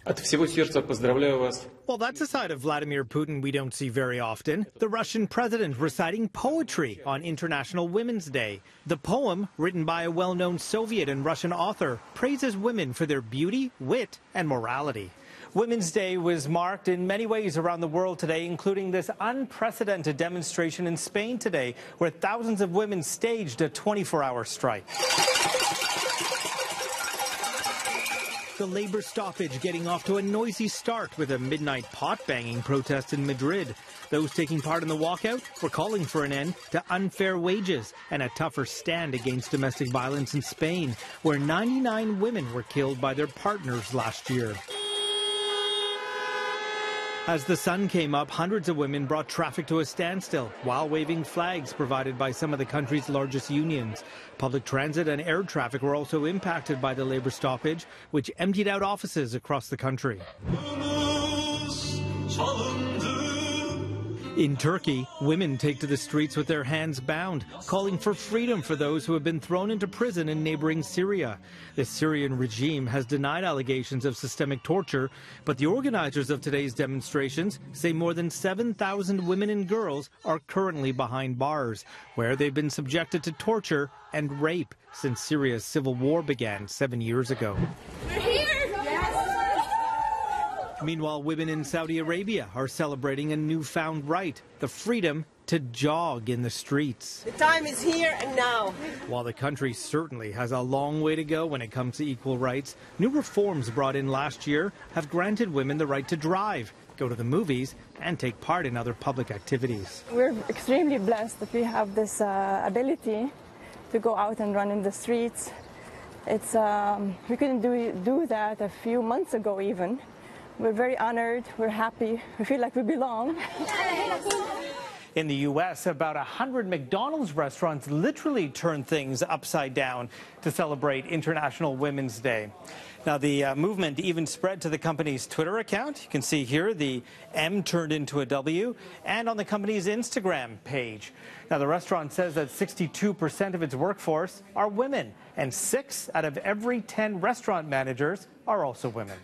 От всего сердца поздравляю вас. Well, that's a side of Vladimir Putin we don't see very often. The Russian president reciting poetry on International Women's Day. The poem, written by a well-known Soviet and Russian author, praises women for their beauty, wit, and morality. Women's Day was marked in many ways around the world today, including this unprecedented demonstration in Spain today, where thousands of women staged a 24-hour strike. The labor stoppage getting off to a noisy start with a midnight pot-banging protest in Madrid. Those taking part in the walkout were calling for an end to unfair wages and a tougher stand against domestic violence in Spain, where 99 women were killed by their partners last year. As the sun came up, hundreds of women brought traffic to a standstill while waving flags provided by some of the country's largest unions. Public transit and air traffic were also impacted by the labor stoppage, which emptied out offices across the country. In Turkey, women take to the streets with their hands bound, calling for freedom for those who have been thrown into prison in neighboring Syria. The Syrian regime has denied allegations of systemic torture, but the organizers of today's demonstrations say more than 7,000 women and girls are currently behind bars, where they've been subjected to torture and rape since Syria's civil war began 7 years ago. Meanwhile, women in Saudi Arabia are celebrating a newfound right, the freedom to jog in the streets. The time is here and now. While the country certainly has a long way to go when it comes to equal rights, new reforms brought in last year have granted women the right to drive, go to the movies, and take part in other public activities. We're extremely blessed that we have this ability to go out and run in the streets. We couldn't do that a few months ago even. We're very honored, we're happy, we feel like we belong. In the U.S., about 100 McDonald's restaurants literally turned things upside down to celebrate International Women's Day. Now, the movement even spread to the company's Twitter account. You can see here the M turned into a W, and on the company's Instagram page. Now, the restaurant says that 62% of its workforce are women, and 6 out of every 10 restaurant managers are also women.